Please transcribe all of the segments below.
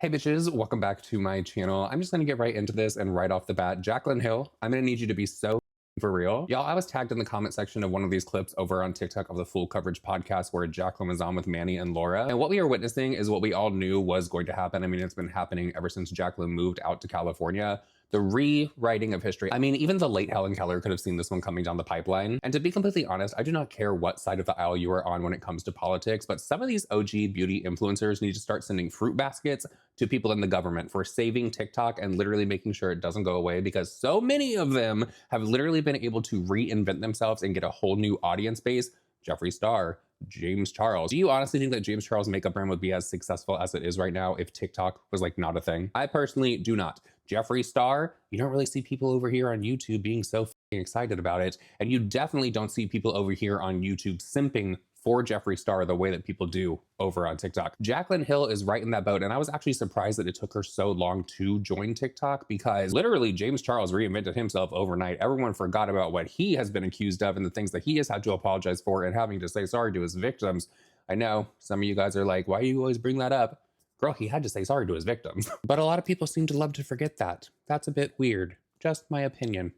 Hey bitches, welcome back to my channel. I'm just gonna get right into this and right off the bat, Jaclyn Hill, I'm gonna need you to be so for real. Y'all, I was tagged in the comment section of one of these clips over on TikTok of the Full Coverage podcast where Jaclyn was on with Manny and Laura. And what we are witnessing is what we all knew was going to happen. I mean, it's been happening ever since Jaclyn moved out to California. The rewriting of history. I mean, even the late Helen Keller could have seen this one coming down the pipeline. And to be completely honest, I do not care what side of the aisle you are on when it comes to politics, but some of these OG beauty influencers need to start sending fruit baskets to people in the government for saving TikTok and literally making sure it doesn't go away, because so many of them have literally been able to reinvent themselves and get a whole new audience base. Jeffree Star, James Charles. Do you honestly think that James Charles' makeup brand would be as successful as it is right now if TikTok was like not a thing? I personally do not. Jeffree Star, you don't really see people over here on YouTube being so excited about it. And you definitely don't see people over here on YouTube simping for Jeffree Star the way that people do over on TikTok. Jaclyn Hill is right in that boat, and I was actually surprised that it took her so long to join TikTok, because literally James Charles reinvented himself overnight. Everyone forgot about what he has been accused of and the things that he has had to apologize for and having to say sorry to his victims. I know some of you guys are like, why do you always bring that up? Girl, he had to say sorry to his victims. But a lot of people seem to love to forget that. That's a bit weird. Just my opinion.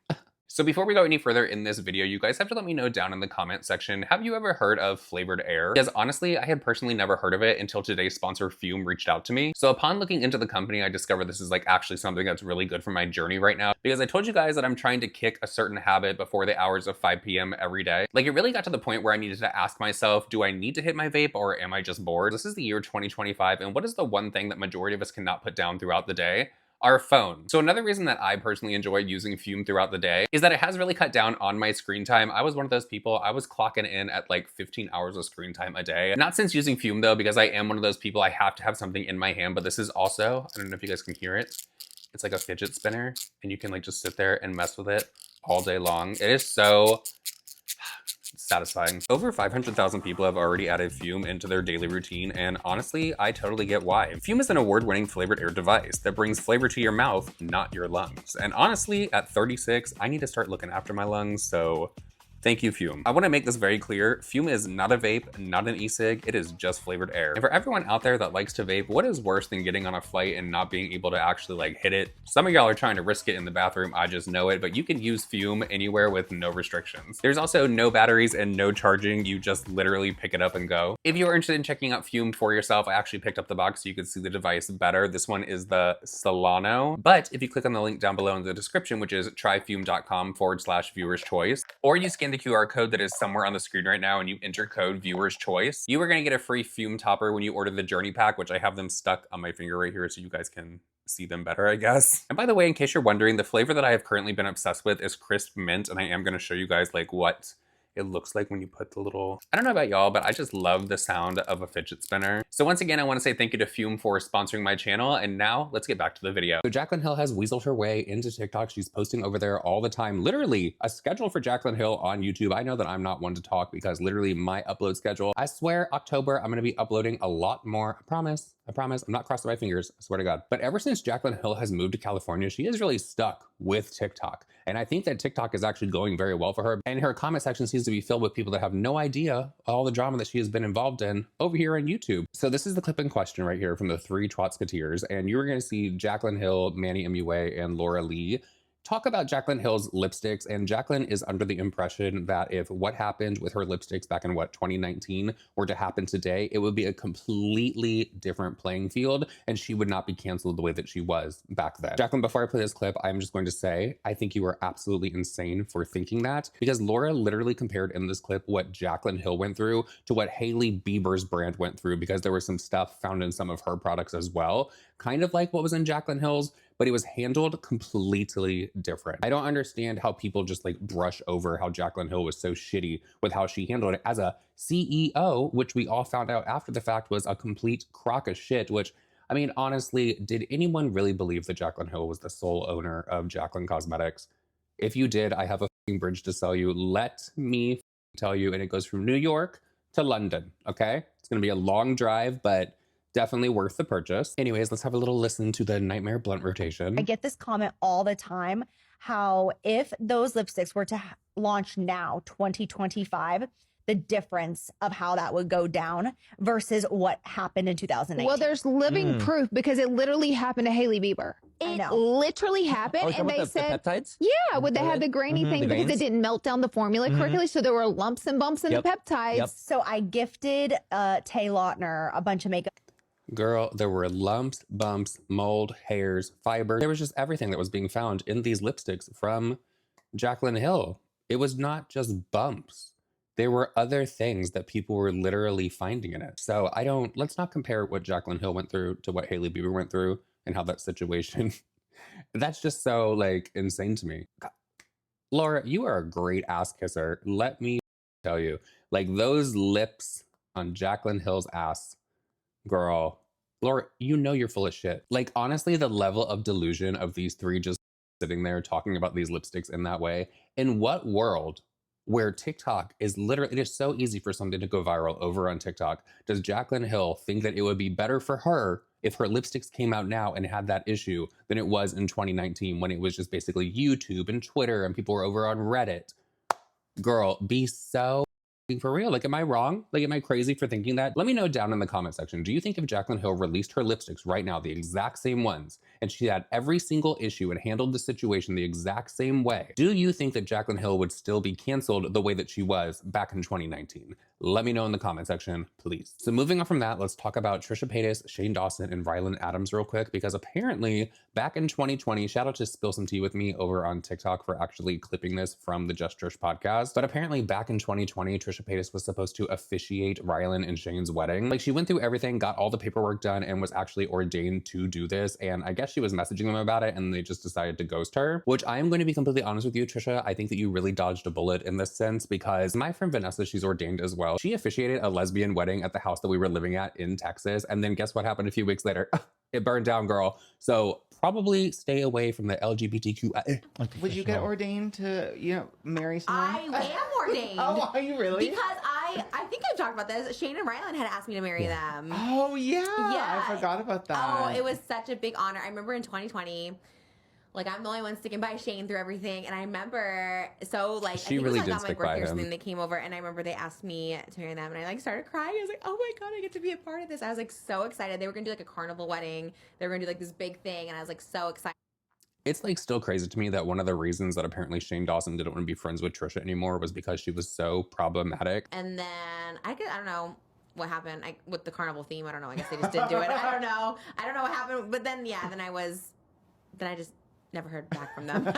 So before we go any further in this video, you guys have to let me know down in the comment section, have you ever heard of flavored air? Because honestly, I had personally never heard of it until today's sponsor Fume reached out to me. So upon looking into the company, I discovered this is like actually something that's really good for my journey right now, because I told you guys that I'm trying to kick a certain habit before the hours of 5 p.m. every day. Like, it really got to the point where I needed to ask myself, do I need to hit my vape or am I just bored? This is the year 2025, and what is the one thing that majority of us cannot put down throughout the day? Our phone. So another reason that I personally enjoy using Fume throughout the day is that it has really cut down on my screen time. I was one of those people, I was clocking in at like 15 hours of screen time a day. Not since using Fume though, because I am one of those people, I have to have something in my hand, but this is also, I don't know if you guys can hear it, it's like a fidget spinner, and you can like just sit there and mess with it all day long. It is so satisfying. Over 500,000 people have already added Fume into their daily routine, and honestly, I totally get why. Fume is an award-winning flavored air device that brings flavor to your mouth, not your lungs. And honestly, at 36, I need to start looking after my lungs, so thank you, Fume. I want to make this very clear. Fume is not a vape, not an e-cig. It is just flavored air. And for everyone out there that likes to vape, what is worse than getting on a flight and not being able to actually like hit it? Some of y'all are trying to risk it in the bathroom, I just know it, but you can use Fume anywhere with no restrictions. There's also no batteries and no charging. You just literally pick it up and go. If you are interested in checking out Fume for yourself, I actually picked up the box so you could see the device better. This one is the Solano, but if you click on the link down below in the description, which is tryfume.com/viewers choice, or you scan the QR code that is somewhere on the screen right now and you enter code viewers choice, you are going to get a free Fume topper when you order the journey pack, which I have them stuck on my finger right here so you guys can see them better, I guess. And by the way, in case you're wondering, the flavor that I have currently been obsessed with is crisp mint, and I am going to show you guys like what it looks like when you put the little, I don't know about y'all, but I just love the sound of a fidget spinner. So once again, I want to say thank you to Fume for sponsoring my channel, and now let's get back to the video. So Jaclyn Hill has weaseled her way into TikTok. She's posting over there all the time. Literally a schedule for Jaclyn Hill on YouTube. I know that I'm not one to talk because literally my upload schedule, I swear October, I'm going to be uploading a lot more. I promise. I promise. I'm not crossing my fingers. I swear to God. But ever since Jaclyn Hill has moved to California, she is really stuck with TikTok. And I think that TikTok is actually going very well for her. And her comment section seems to be filled with people that have no idea all the drama that she has been involved in over here on YouTube. So this is the clip in question right here from the three Trotsketeers. And you're going to see Jaclyn Hill, Manny MUA, and Laura Lee talk about Jaclyn Hill's lipsticks. And Jaclyn is under the impression that if what happened with her lipsticks back in 2019 were to happen today, it would be a completely different playing field and she would not be canceled the way that she was back then. Jaclyn, before I play this clip, I'm just going to say, I think you are absolutely insane for thinking that, because Laura literally compared in this clip what Jaclyn Hill went through to what Hailey Bieber's brand went through, because there was some stuff found in some of her products as well, kind of like what was in Jaclyn Hill's, but it was handled completely different. I don't understand how people just like brush over how Jaclyn Hill was so shitty with how she handled it as a CEO, which we all found out after the fact was a complete crock of shit, which, I mean, honestly, did anyone really believe that Jaclyn Hill was the sole owner of Jaclyn Cosmetics? If you did, I have a bridge to sell you. Let me tell you, and it goes from New York to London, okay? It's gonna be a long drive, but definitely worth the purchase. Anyways, let's have a little listen to the Nightmare Blunt rotation. I get this comment all the time, how if those lipsticks were to launch now, 2025, the difference of how that would go down versus what happened in 2019. Well, there's living proof because it literally happened to Hailey Bieber. I It know. literally happened, and they said, the peptides? yeah, when they had the grainy thing the because grains? it didn't melt down the formula correctly, so there were lumps and bumps in the peptides. Yep. So I gifted Tay Lautner a bunch of makeup. Girl, there were lumps, bumps, mold, hairs, fiber. There was just everything that was being found in these lipsticks from Jaclyn Hill. It was not just bumps. There were other things that people were literally finding in it. So let's not compare what Jaclyn Hill went through to what Hailey Bieber went through and how that situation, that's just so like insane to me. God. Laura, you are a great ass kisser. Let me tell you, like those lips on Jaclyn Hill's ass, girl. Laura, you know you're full of shit. Like, honestly, the level of delusion of these three just sitting there talking about these lipsticks in that way. In what world where TikTok is literally, it is so easy for something to go viral over on TikTok, does Jaclyn Hill think that it would be better for her if her lipsticks came out now and had that issue than it was in 2019 when it was just basically YouTube and Twitter and people were over on Reddit? Girl, be so for real. Like, am I wrong? Like, am I crazy for thinking that? Let me know down in the comment section. Do you think if Jaclyn Hill released her lipsticks right now, the exact same ones, and she had every single issue and handled the situation the exact same way, do you think that Jaclyn Hill would still be canceled the way that she was back in 2019? Let me know in the comment section, please. So moving on from that, let's talk about Trisha Paytas, Shane Dawson, and Rylan Adams real quick, because apparently back in 2020, shout out to Spill Some Tea With Me over on TikTok for actually clipping this from the Just Trish podcast. But apparently back in 2020, Trisha Paytas was supposed to officiate Rylan and Shane's wedding. Like, she went through everything, got all the paperwork done, and was actually ordained to do this. And I guess she was messaging them about it, and they just decided to ghost her, which I am going to be completely honest with you, Trisha. I think that you really dodged a bullet in this sense, because my friend Vanessa, she's ordained as well. She officiated a lesbian wedding at the house that we were living at in Texas. And then guess what happened a few weeks later? It burned down, girl. So probably stay away from the LGBTQ. Would you get ordained to, marry someone? I am ordained. Oh, are you really? Because I think I've talked about this. Shane and Rylan had asked me to marry them. Oh, yeah. Yeah. I forgot about that. Oh, it was such a big honor. I remember in 2020, like, I'm the only one sticking by Shane through everything. And I remember, so, like, She I think really it was, did like, on my stick by birthday or him. something, they came over, and I remember they asked me to marry them, and I, like, started crying. I was like, oh, my God, I get to be a part of this. I was, like, so excited. They were going to do, like, a carnival wedding. They were going to do, like, this big thing, and I was, like, so excited. It's like still crazy to me that one of the reasons that apparently Shane Dawson didn't want to be friends with Trisha anymore was because she was so problematic. And then, I don't know what happened with the carnival theme. I don't know. I guess they just didn't do it. I don't know. I don't know what happened. But then, yeah, then I just never heard back from them. But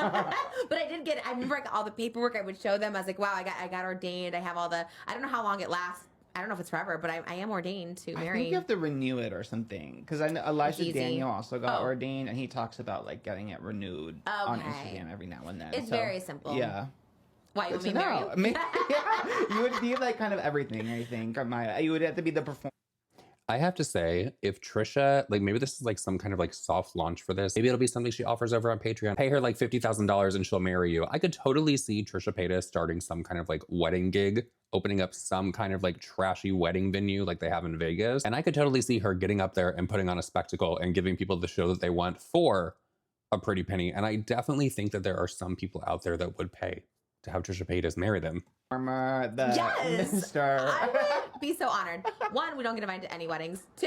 I remember like all the paperwork I would show them. I was like, wow, I got ordained. I have all the, I don't know how long it lasts. I don't know if it's forever, but I am ordained to marry. I think you have to renew it or something. Because I know Elijah Easy. Daniel also got ordained, and he talks about like getting it renewed on Okay. Instagram every now and then. It's very simple. Yeah. Why, you Good want me to to marry know. you? Maybe, yeah, you would be like kind of everything, I think. You would have to be the performer. I have to say, if Trisha, like maybe this is like some kind of like soft launch for this, maybe it'll be something she offers over on Patreon. Pay her like $50,000 and she'll marry you. I could totally see Trisha Paytas starting some kind of like wedding gig, opening up some kind of like trashy wedding venue like they have in Vegas. And I could totally see her getting up there and putting on a spectacle and giving people the show that they want for a pretty penny. And I definitely think that there are some people out there that would pay to have Trisha Paytas marry them. The Yes! minister. I would be so honored. One, we don't get invited to any weddings. Two,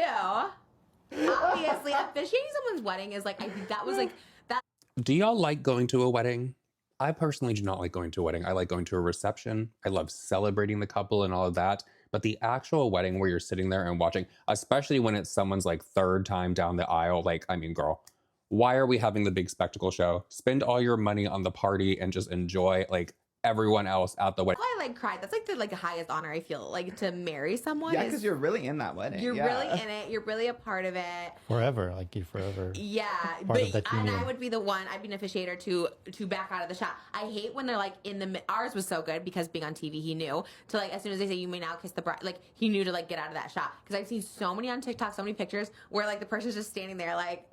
obviously, officiating someone's wedding is like, I think that was like, that. Do y'all like going to a wedding? I personally do not like going to a wedding. I like going to a reception. I love celebrating the couple and all of that. But the actual wedding where you're sitting there and watching, especially when it's someone's like third time down the aisle, like, I mean, girl, why are we having the big spectacle show? Spend all your money on the party and just enjoy like everyone else at the wedding. I like cried. That's like the highest honor I feel, like to marry someone. Yeah, because you're really in that wedding. You're yeah. really in it. You're really a part of it. Forever, like you forever. Yeah, Part of that and union. I would be the one. I'd be an officiator to back out of the shot. I hate when they're like in the. Ours was so good because being on TV, he knew to like as soon as they say you may now kiss the bride, like he knew to like get out of that shot. Because I've seen so many on TikTok, so many pictures where like the person's just standing there like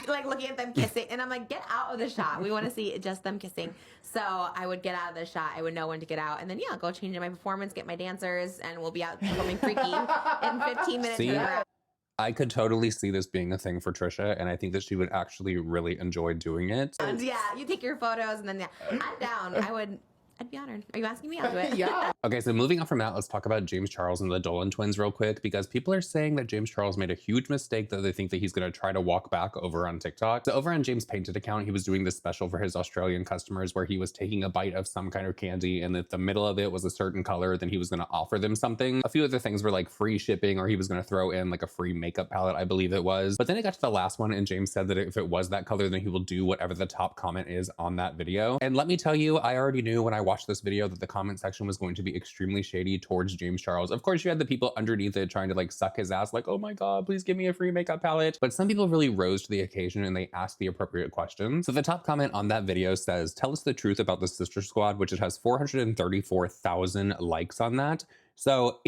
like looking at them kissing, and I'm like, get out of the shot. We want to see just them kissing. So I would get out of the shot. I would know when to get out, and then yeah, go change in my performance, get my dancers, and we'll be out performing Freaky in 15 minutes. See? I could totally see this being a thing for Trisha, and I think that she would actually really enjoy doing it. And yeah, you take your photos, and then yeah, I'm down. I'd be honored. Are you asking me? I'll do it. Yeah. Okay, so moving on from that, let's talk about James Charles and the Dolan twins real quick, because people are saying that James Charles made a huge mistake, that they think that he's going to try to walk back over on TikTok. So over on James Painted account, he was doing this special for his Australian customers where he was taking a bite of some kind of candy, and if the middle of it was a certain color, then he was going to offer them something. A few other things were like free shipping, or he was going to throw in like a free makeup palette, I believe it was. But then it got to the last one, and James said that if it was that color, then he will do whatever the top comment is on that video. And let me tell you, I already knew when I watched this video that the comment section was going to be extremely shady towards James Charles. Of course, you had the people underneath it trying to like suck his ass, like, oh my God, please give me a free makeup palette. But some people really rose to the occasion and they asked the appropriate questions. So the top comment on that video says, tell us the truth about the Sister Squad, which it has 434,000 likes on that. So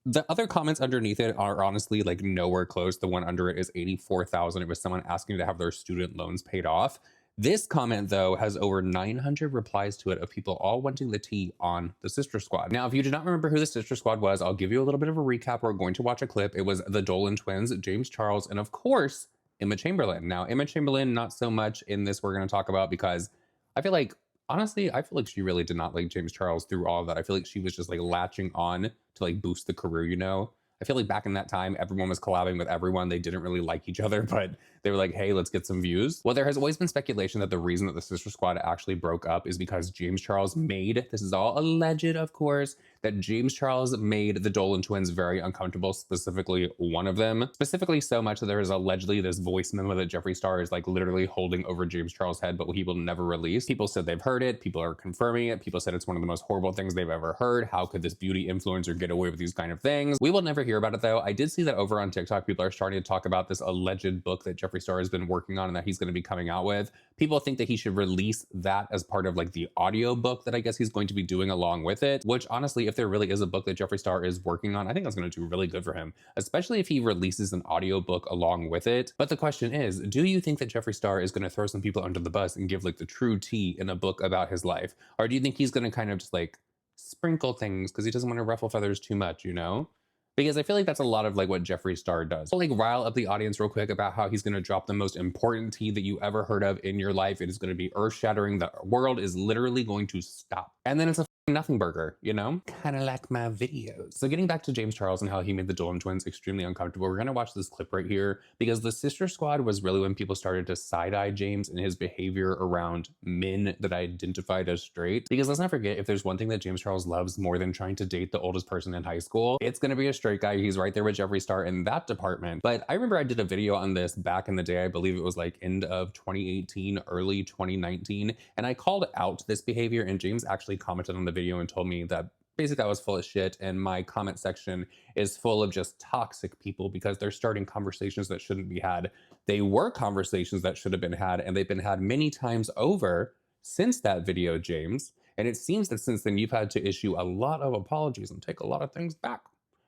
the other comments underneath it are honestly like nowhere close. The one under it is 84,000. It was someone asking to have their student loans paid off. This comment, though, has over 900 replies to it of people all wanting the tea on the Sister Squad. Now, if you do not remember who the Sister Squad was, I'll give you a little bit of a recap. We're going to watch a clip. It was the Dolan twins, James Charles, and of course, Emma Chamberlain. Now, Emma Chamberlain, not so much in this we're going to talk about, because I feel like, honestly, I feel like she really did not like James Charles through all of that. I feel like she was just like latching on to like boost the career, you know? I feel like back in that time, everyone was collabing with everyone. They didn't really like each other, but they were like, hey, let's get some views. Well, there has always been speculation that the reason that the Sister Squad actually broke up is because James Charles made, this is all alleged, of course, that James Charles made the Dolan twins very uncomfortable, specifically one of them. Specifically so much that there is allegedly this voice memo that Jeffree Star is like literally holding over James Charles' head, but he will never release. People said they've heard it. People are confirming it. People said it's one of the most horrible things they've ever heard. How could this beauty influencer get away with these kind of things? We will never hear about it though. I did see that over on TikTok, people are starting to talk about this alleged book that Jeffree Star has been working on and that he's going to be coming out with. People think that he should release that as part of like the audio book that I guess he's going to be doing along with it, which honestly, if there really is a book that Jeffree Star is working on, I think that's going to do really good for him, especially if he releases an audio book along with it. But the question is, do you think that Jeffree Star is going to throw some people under the bus and give like the true tea in a book about his life? Or do you think he's going to kind of just like sprinkle things because he doesn't want to ruffle feathers too much, you know? Because I feel like that's a lot of like what Jeffree Star does. So like rile up the audience real quick about how he's going to drop the most important tea that you ever heard of in your life. It is going to be earth shattering. The world is literally going to stop. And then it's a nothing burger, you know? Kind of like my videos. So getting back to James Charles and how he made the Dolan twins extremely uncomfortable, we're going to watch this clip right here because the Sister Squad was really when people started to side-eye James and his behavior around men that identified as straight. Because let's not forget, if there's one thing that James Charles loves more than trying to date the oldest person in high school, it's going to be a straight guy. He's right there with Jeffree Star in that department. But I remember I did a video on this back in the day. I believe it was like end of 2018, early 2019. And I called out this behavior, and James actually commented on the video and told me that basically I was full of shit and my comment section is full of just toxic people because they're starting conversations that shouldn't be had. They were conversations that should have been had, and they've been had many times over since that video, James. And it seems that since then you've had to issue a lot of apologies and take a lot of things back.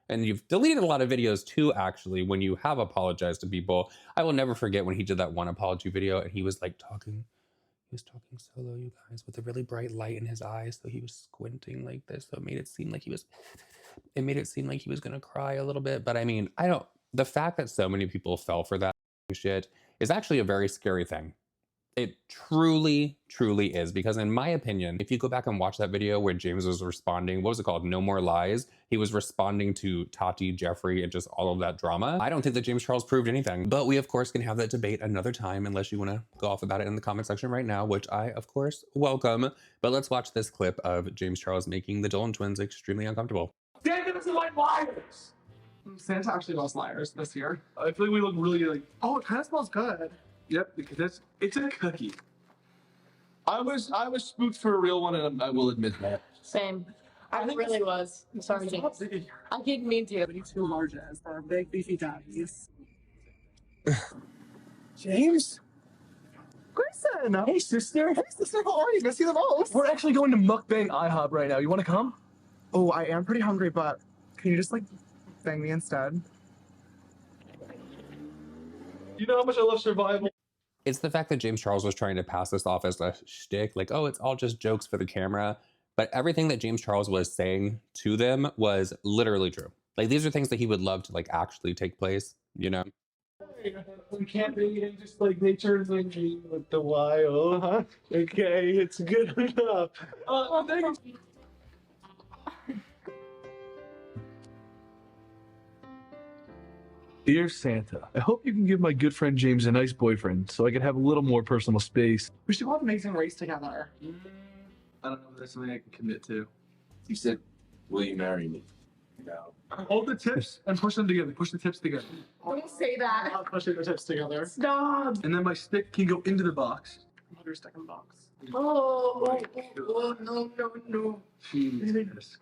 And you've deleted a lot of videos too, actually, when you have apologized to people. I will never forget when he did that one apology video and he was like talking. He was talking solo, you guys, with a really bright light in his eyes. So he was squinting like this. So it made it seem like he was going to cry a little bit. But I mean, the fact that so many people fell for that shit is actually a very scary thing. It truly, truly is. Because in my opinion, if you go back and watch that video where James was responding, what was it called? No More Lies. He was responding to Tati, Jeffree, and just all of that drama. I don't think that James Charles proved anything. But we, of course, can have that debate another time unless you want to go off about it in the comment section right now, which I, of course, welcome. But let's watch this clip of James Charles making the Dolan twins extremely uncomfortable. Santa doesn't like liars! Santa actually loves liars this year. I feel like we look really like, oh, it kind of smells good. Yep, because it's a cookie. I was spooked for a real one, and I will admit that. Same. I really was. I'm sorry, James. I didn't mean to. You too large as for big beefy daddies. James? Grayson! Hey, sister. Hey, sister, how are you? Miss you the most. We're actually going to Mukbang IHOP right now. You want to come? Oh, I am pretty hungry, but can you just, like, bang me instead? You know how much I love survival. It's the fact that James Charles was trying to pass this off as a shtick, like, oh, it's all just jokes for the camera. But everything that James Charles was saying to them was literally true. Like, these are things that he would love to, like, actually take place, you know? We can't be just like nature is like with the wild. Okay, it's good enough. Thank you. Dear Santa, I hope you can give my good friend James a nice boyfriend so I can have a little more personal space. We should go on Amazing Race together. I don't know if that's something I can commit to. You said, will you marry me? No. Hold the tips and push them together. Push the tips together. Don't say that. Not pushing the tips together. Stop. And then my stick can go into the box. Put your stick in the box. Oh, no. Jesus.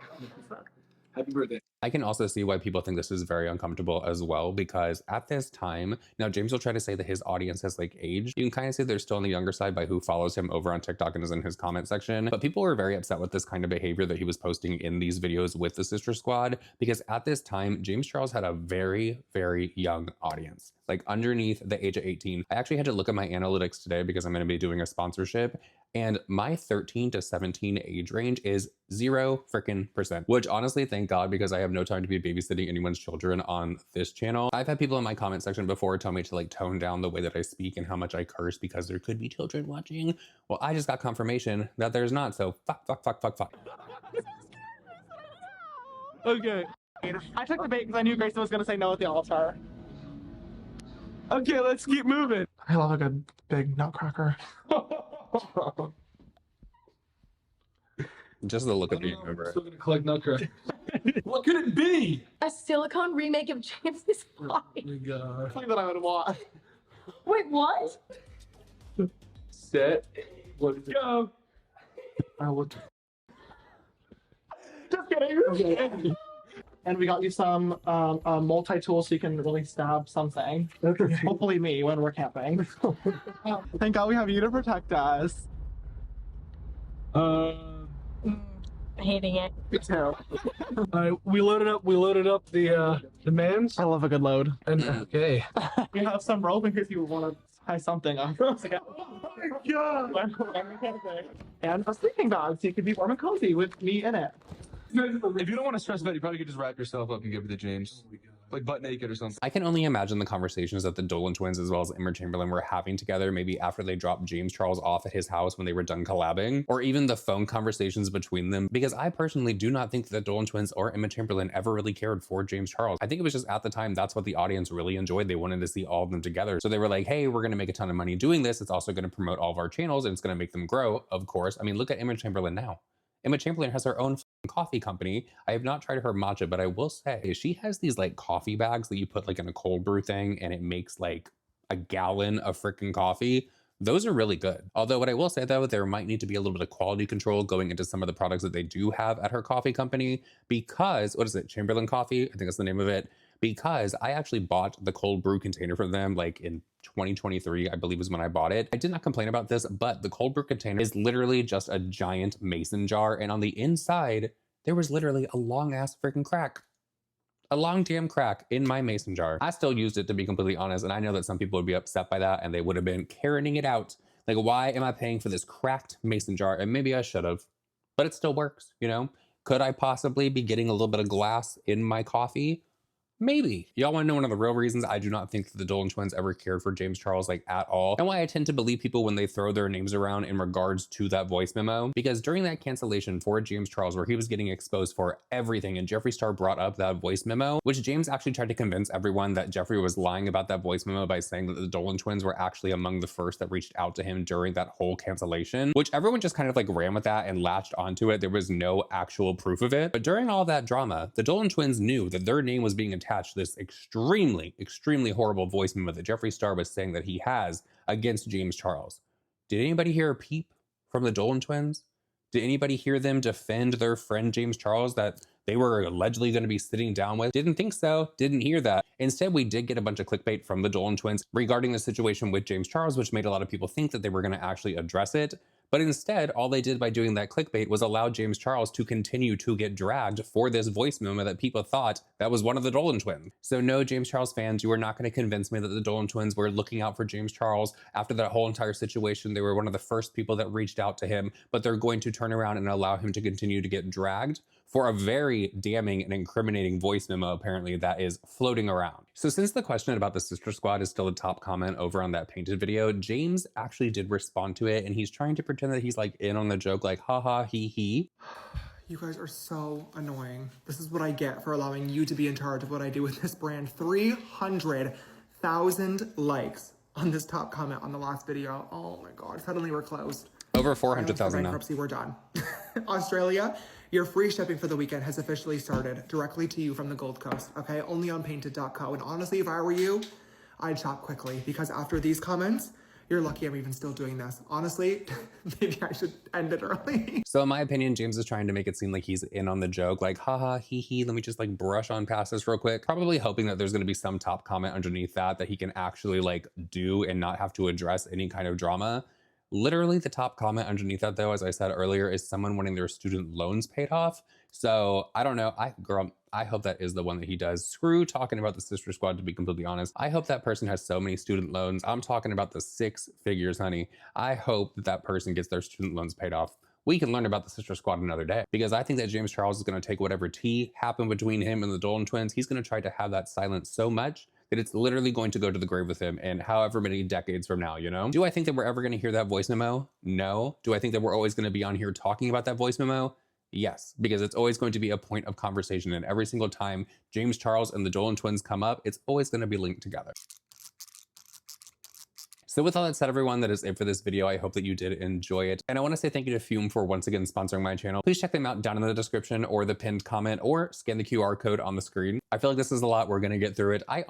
Happy birthday. I can also see why people think this is very uncomfortable as well, because at this time, now James will try to say that his audience has like aged. You can kind of see they're still on the younger side by who follows him over on TikTok and is in his comment section. But people were very upset with this kind of behavior that he was posting in these videos with the Sister Squad, because at this time, James Charles had a very, very young audience, like underneath the age of 18. I actually had to look at my analytics today because I'm going to be doing a sponsorship. And my 13 to 17 age range is 0%, which honestly, thank God, because I have no time to be babysitting anyone's children on this channel. I've had people in my comment section before tell me to like tone down the way that I speak and how much I curse because there could be children watching. Well, I just got confirmation that there's not. So fuck. Okay. I took the bait because I knew Grayson was going to say no at the altar. Okay, let's keep moving. I love a good big nutcracker. Just the look of I'm you, remember. still gonna collect nutcracker. What could it be? A silicone remake of James's body. Oh my God. Something that I would want. Wait, what? Set. What is it? Go. Just kidding. Okay. And we got you some multi-tools so you can really stab something. Okay. Hopefully me when we're camping. Thank God we have you to protect us. Hating it. Me too. We loaded up the mans. I love a good load. And okay. We have some rope in case you want to tie something up. Oh my God. And a sleeping bag so you could be warm and cozy with me in it. If you don't want to stress about it, you probably could just wrap yourself up and give it to James. Like butt naked or something. I can only imagine the conversations that the Dolan twins as well as Emma Chamberlain were having together, maybe after they dropped James Charles off at his house when they were done collabing, or even the phone conversations between them, because I personally do not think that the Dolan twins or Emma Chamberlain ever really cared for James Charles. I think it was just at the time, that's what the audience really enjoyed. They wanted to see all of them together. So they were like, hey, we're going to make a ton of money doing this. It's also going to promote all of our channels and it's going to make them grow, of course. I mean, look at Emma Chamberlain now. Emma Chamberlain has her own coffee company. I have not tried her matcha, but I will say she has these like coffee bags that you put like in a cold brew thing and it makes like a gallon of freaking coffee. Those are really good. Although what I will say though, there might need to be a little bit of quality control going into some of the products that they do have at her coffee company, because what is it? Chamberlain Coffee? I think that's the name of it. Because I actually bought the cold brew container for them like in 2023, I believe was when I bought it. I did not complain about this, but the cold brew container is literally just a giant mason jar. And on the inside, there was literally a long ass freaking crack. A long damn crack in my mason jar. I still used it, to be completely honest. And I know that some people would be upset by that and they would have been carrying it out. Like, why am I paying for this cracked mason jar? And maybe I should have, but it still works, you know? Could I possibly be getting a little bit of glass in my coffee? Maybe. Y'all want to know one of the real reasons I do not think that the Dolan twins ever cared for James Charles like at all, and why I tend to believe people when they throw their names around in regards to that voice memo? Because during that cancellation for James Charles, where he was getting exposed for everything, and Jeffree Star brought up that voice memo, which James actually tried to convince everyone that Jeffree was lying about that voice memo by saying that the Dolan twins were actually among the first that reached out to him during that whole cancellation, which everyone just kind of like ran with that and latched onto it. There was no actual proof of it. But during all that drama, the Dolan twins knew that their name was being attached to this extremely horrible voice memo that Jeffree Star was saying that he has against James Charles. Did anybody hear a peep from the Dolan twins? Did anybody hear them defend their friend James Charles that they were allegedly going to be sitting down with? Didn't think so. Didn't hear that. Instead, we did get a bunch of clickbait from the Dolan twins regarding the situation with James Charles, which made a lot of people think that they were going to actually address it. But instead, all they did by doing that clickbait was allow James Charles to continue to get dragged for this voice memo that people thought that was one of the Dolan twins. So no, James Charles fans, you are not going to convince me that the Dolan twins were looking out for James Charles after that whole entire situation. They were one of the first people that reached out to him, but they're going to turn around and allow him to continue to get dragged for a very damning and incriminating voice memo apparently that is floating around. So since the question about the sister squad is still the top comment over on that painted video, James actually did respond to it, and he's trying to pretend that he's like in on the joke, like haha he. You guys are so annoying. This is what I get for allowing you to be in charge of what I do with this brand. 300,000 likes on this top comment on the last video. Oh my God, suddenly we're closed. Over 400,000 now. Bankruptcy, we're done. Australia, your free shipping for the weekend has officially started directly to you from the Gold Coast, okay? Only on painted.co. And honestly, if I were you, I'd shop quickly because after these comments, you're lucky I'm even still doing this. Honestly, maybe I should end it early. So in my opinion, James is trying to make it seem like he's in on the joke, like haha he, let me just like brush on past this real quick. Probably hoping that there's gonna be some top comment underneath that he can actually like do and not have to address any kind of drama. Literally the top comment underneath that though, as I said earlier, is someone wanting their student loans paid off. So I don't know, I hope that is the one that he does. Screw talking about the sister squad, to be completely honest. I hope that person has so many student loans. I'm talking about the 6 figures, honey. I hope that that person gets their student loans paid off. We can learn about the sister squad another day, because I think that James Charles is going to take whatever tea happened between him and the Dolan twins. He's going to try to have that silence so much that it's literally going to go to the grave with him in however many decades from now, you know? Do I think that we're ever going to hear that voice memo? No. Do I think that we're always going to be on here talking about that voice memo? Yes, because it's always going to be a point of conversation, and every single time James Charles and the Dolan twins come up, it's always going to be linked together. So with all that said, everyone, that is it for this video. I hope that you did enjoy it. And I want to say thank you to Fume for once again sponsoring my channel. Please check them out down in the description or the pinned comment, or scan the QR code on the screen. I feel like this is a lot. We're going to get through it. I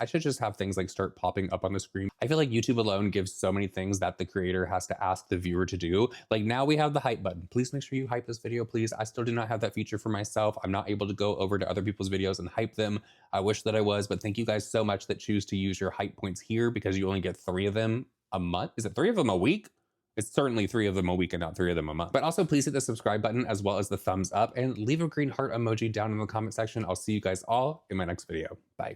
should just have things like start popping up on the screen. I feel like YouTube alone gives so many things that the creator has to ask the viewer to do. Like now we have the hype button. Please make sure you hype this video, please. I still do not have that feature for myself. I'm not able to go over to other people's videos and hype them. I wish that I was, but thank you guys so much that choose to use your hype points here, because you only get 3 of them a month. Is it 3 of them a week? It's certainly 3 of them a week and not 3 of them a month. But also please hit the subscribe button as well as the thumbs up, and leave a green heart emoji down in the comment section. I'll see you guys all in my next video. Bye.